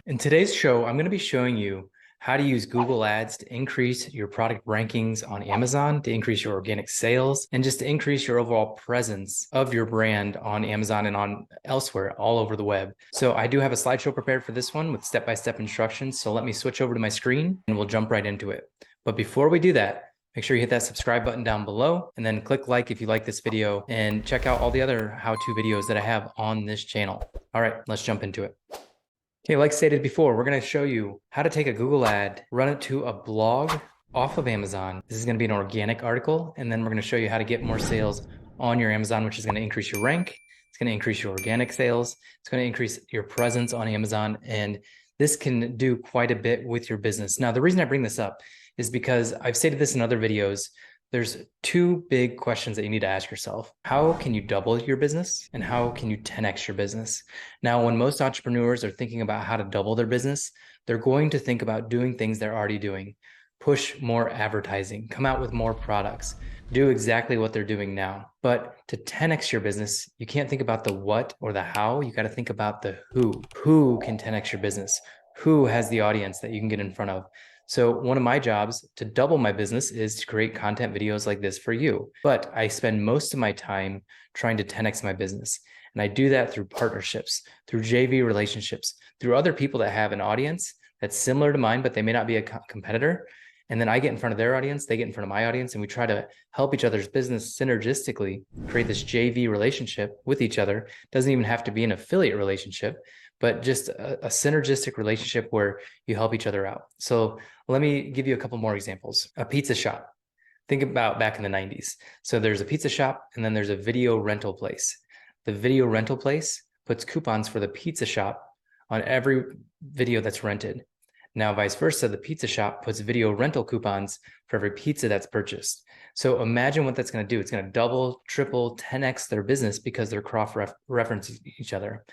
In today's show, I'm going to be showing you how to use Google Ads to increase your product rankings on Amazon, to increase your organic sales, and just to increase your overall presence of your brand on Amazon and on elsewhere all over the web. So I do have a slideshow prepared for this one with step-by-step instructions. So let me switch over to my screen and we'll jump right into it. But before we do that, make sure you hit that subscribe button down below and then click like if you like this video and check out all the other how-to videos that I have on this channel. All right, let's jump into it. Okay, like stated before, we're going to show you how to take a Google ad, run it to a blog off of Amazon. This is going to be an organic article, and then we're going to show you how to get more sales on your Amazon, which is going to increase your rank. It's going to increase your organic sales. It's going to increase your presence on Amazon, and this can do quite a bit with your business. Now, the reason I bring this up is because I've stated this in other videos. There's two big questions that you need to ask yourself. How can you double your business and how can you 10x your business? Now, when most entrepreneurs are thinking about how to double their business, they're going to think about doing things they're already doing. Push more advertising, come out with more products, do exactly what they're doing now. But to 10x your business, you can't think about the what or the how. You got to think about the who. Who can 10x your business? Who has the audience that you can get in front of? So one of my jobs to double my business is to create content videos like this for you. But I spend most of my time trying to 10x my business. And I do that through partnerships, through JV relationships, through other people that have an audience that's similar to mine, but they may not be a competitor. And then I get in front of their audience, they get in front of my audience, and we try to help each other's business synergistically create this JV relationship with each other. It doesn't even have to be an affiliate relationship, but just a synergistic relationship where you help each other out. So let me give you a couple more examples. A pizza shop. Think about back in the 90s. So there's a pizza shop and then there's a video rental place. The video rental place puts coupons for the pizza shop on every video that's rented. Now, vice versa, the pizza shop puts video rental coupons for every pizza that's purchased. So imagine what that's going to do. It's going to double, triple, 10x their business because they're cross-referencing each other.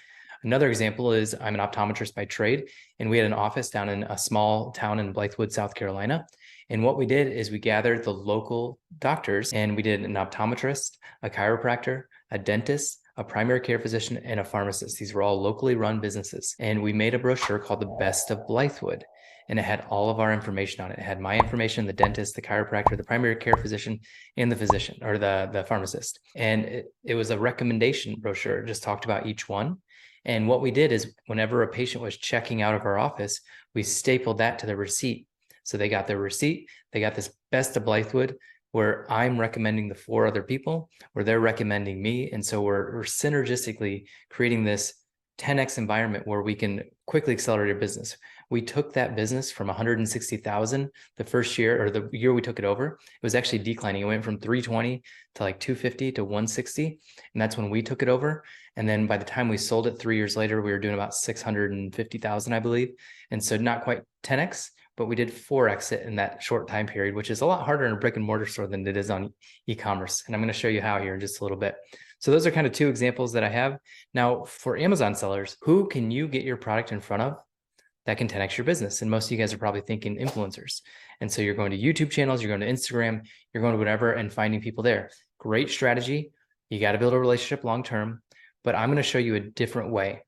Another example is I'm an optometrist by trade, and we had an office down in a small town in Blythewood, South Carolina. And what we did is we gathered the local doctors, and we did an optometrist, a chiropractor, a dentist, a primary care physician, and a pharmacist. These were all locally run businesses. And we made a brochure called The Best of Blythewood. And it had all of our information on it. It had my information, the dentist, the chiropractor, the primary care physician, and the physician or the pharmacist. And it was a recommendation brochure. It just talked about each one. And what we did is whenever a patient was checking out of our office, we stapled that to the receipt. So they got their receipt, they got this Best of Blythewood, where I'm recommending the 4 other people, where they're recommending me. And so we're synergistically creating this 10x environment where we can quickly accelerate our business. We took that business from 160,000 the first year, or the year we took it over. It was actually declining. It went from 320 to like 250 to 160. And that's when we took it over. And then by the time we sold it 3 years later, we were doing about 650,000, I believe. And so not quite 10x, but we did 4x it in that short time period, which is a lot harder in a brick and mortar store than it is on e-commerce. And I'm going to show you how here in just a little bit. So those are kind of 2 examples that I have. Now, for Amazon sellers, who can you get your product in front of that can 10x your business? And most of you guys are probably thinking influencers. And so you're going to YouTube channels, you're going to Instagram, you're going to whatever and finding people there. Great strategy. You got to build a relationship long-term, but I'm going to show you a different way.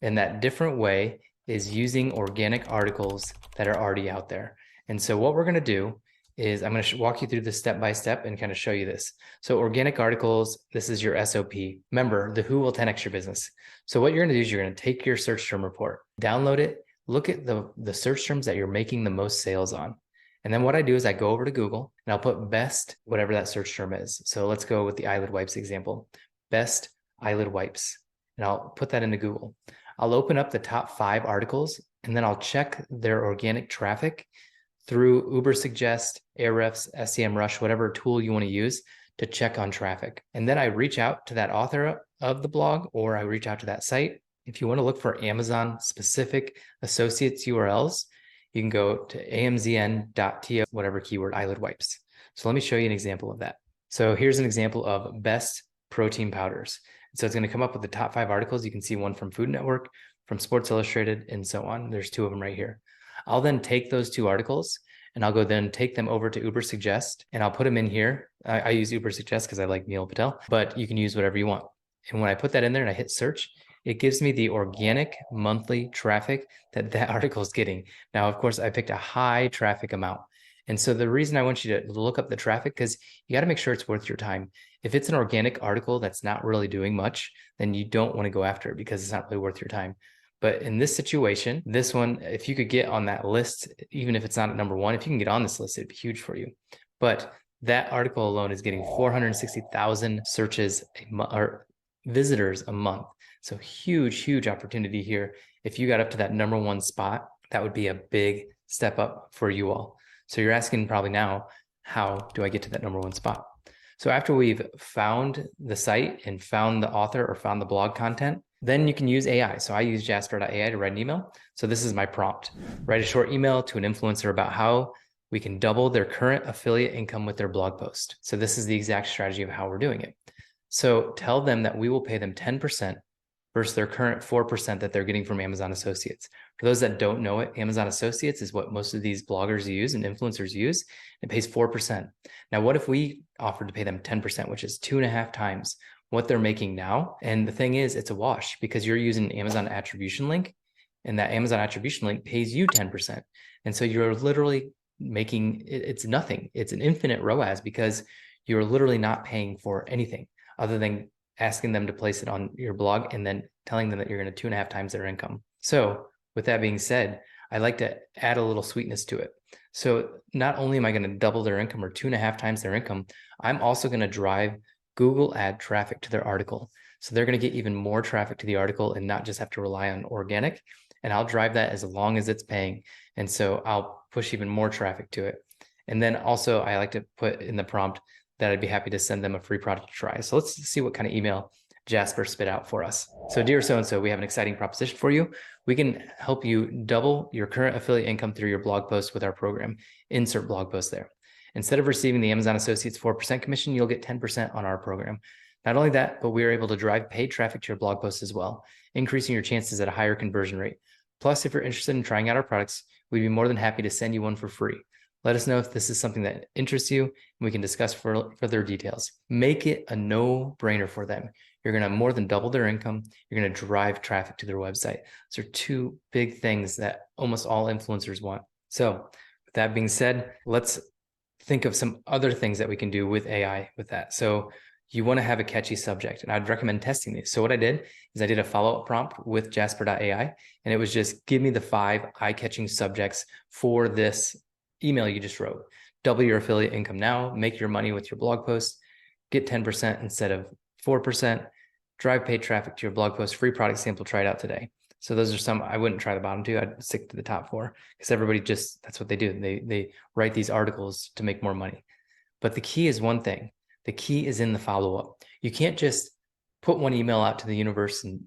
And that different way is using organic articles that are already out there. And so what we're going to do is I'm going to walk you through this step by step and kind of show you this. So organic articles, this is your SOP. Remember, the who will 10x your business. So what you're going to do is you're going to take your search term report, download it, look at the search terms that you're making the most sales on. And then what I do is I go over to Google and I'll put best, whatever that search term is. So let's go with the eyelid wipes example, best eyelid wipes. And I'll put that into Google. I'll open up the top 5 articles and then I'll check their organic traffic through Ubersuggest, Ahrefs, SEMrush, whatever tool you want to use to check on traffic. And then I reach out to that author of the blog, or I reach out to that site. If you want to look for Amazon specific associates URLs, you can go to amzn.to, whatever keyword, eyelid wipes. So let me show you an example of that. So here's an example of best protein powders. So it's going to come up with the top 5 articles. You can see one from Food Network, from Sports Illustrated, and so on. There's 2 of them right here. I'll then take those 2 articles and I'll go then take them over to Ubersuggest and I'll put them in here. I use Ubersuggest because I like Neil Patel, but you can use whatever you want. And when I put that in there and I hit search, it gives me the organic monthly traffic that that article is getting. Now, of course, I picked a high traffic amount. And so the reason I want you to look up the traffic, because you got to make sure it's worth your time. If it's an organic article that's not really doing much, then you don't want to go after it because it's not really worth your time. But in this situation, this one, if you could get on that list, even if it's not at number one, if you can get on this list, it'd be huge for you. But that article alone is getting 460,000 searches or visitors a month. So huge, huge opportunity here. If you got up to that number one spot, that would be a big step up for you all. So you're asking probably now, how do I get to that number one spot? So after we've found the site and found the author or found the blog content, then you can use AI. So I use Jasper.ai to write an email. So this is my prompt. Write a short email to an influencer about how we can double their current affiliate income with their blog post. So this is the exact strategy of how we're doing it. So tell them that we will pay them 10% versus their current 4% that they're getting from Amazon Associates. For those that don't know it, Amazon Associates is what most of these bloggers use and influencers use. It pays 4%. Now, what if we offered to pay them 10%, which is 2.5 times what they're making now? And the thing is, it's a wash because you're using Amazon Attribution link, and that Amazon Attribution link pays you 10%. And so you're literally making it's nothing. It's an infinite ROAS because you're literally not paying for anything other than asking them to place it on your blog and then telling them that you're going to 2.5 times their income. So with that being said, I like to add a little sweetness to it. So not only am I going to double their income or 2.5 times their income, I'm also going to drive Google ad traffic to their article. So they're going to get even more traffic to the article and not just have to rely on organic. And I'll drive that as long as it's paying. And so I'll push even more traffic to it. And then also I like to put in the prompt that I'd be happy to send them a free product to try. So let's see what kind of email Jasper spit out for us. So dear so-and-so, we have an exciting proposition for you. We can help you double your current affiliate income through your blog post with our program. Insert blog post there. Instead of receiving the Amazon Associates 4% commission, you'll get 10% on our program. Not only that, but we are able to drive paid traffic to your blog post as well, increasing your chances at a higher conversion rate. Plus, if you're interested in trying out our products, we'd be more than happy to send you one for free. Let us know if this is something that interests you, and we can discuss further details. Make it a no-brainer for them. You're going to more than double their income. You're going to drive traffic to their website. Those are two big things that almost all influencers want. So with that being said, let's think of some other things that we can do with AI with that. So you want to have a catchy subject, and I'd recommend testing these. So what I did is I did a follow-up prompt with Jasper.ai, and it was just give me the 5 eye-catching subjects for this email you just wrote. Double your affiliate income now, make your money with your blog post, get 10% instead of 4%, drive paid traffic to your blog post, free product sample, try it out today. So those are some. I wouldn't try the bottom 2. I'd stick to the top 4 because everybody just, that's what they do. They write these articles to make more money. But the key is one thing. The key is in the follow-up. You can't just put one email out to the universe and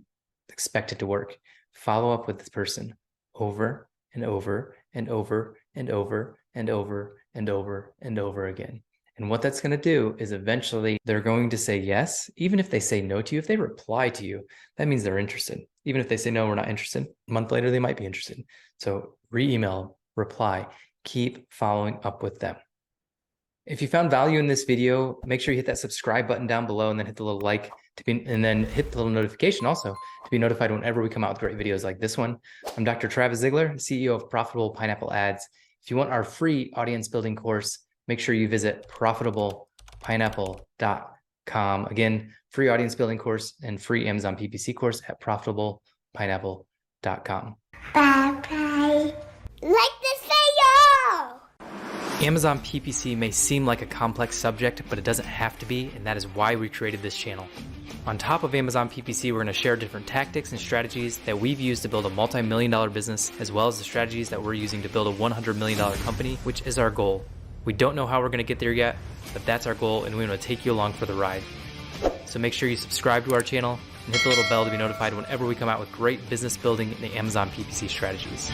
expect it to work. Follow up with this person over and over and over and over and over and over and over again. And what that's going to do is eventually they're going to say yes. Even if they say no to you, if they reply to you, that means they're interested. Even if they say no, we're not interested, a month later, they might be interested. So re-email, reply, keep following up with them. If you found value in this video, make sure you hit that subscribe button down below and then hit the little like and then hit the little notification also to be notified whenever we come out with great videos like this one. I'm Dr. Travis Ziegler, CEO of Profitable Pineapple Ads. If you want our free audience building course, make sure you visit profitablepineapple.com. Again, free audience building course and free Amazon PPC course at profitablepineapple.com. Bye-bye. Like this video! Amazon PPC may seem like a complex subject, but it doesn't have to be, and that is why we created this channel. On top of Amazon PPC, we're going to share different tactics and strategies that we've used to build a multi-million-dollar business, as well as the strategies that we're using to build a $100 million company, which is our goal. We don't know how we're going to get there yet, but that's our goal, and we want to take you along for the ride. So make sure you subscribe to our channel and hit the little bell to be notified whenever we come out with great business building and Amazon PPC strategies.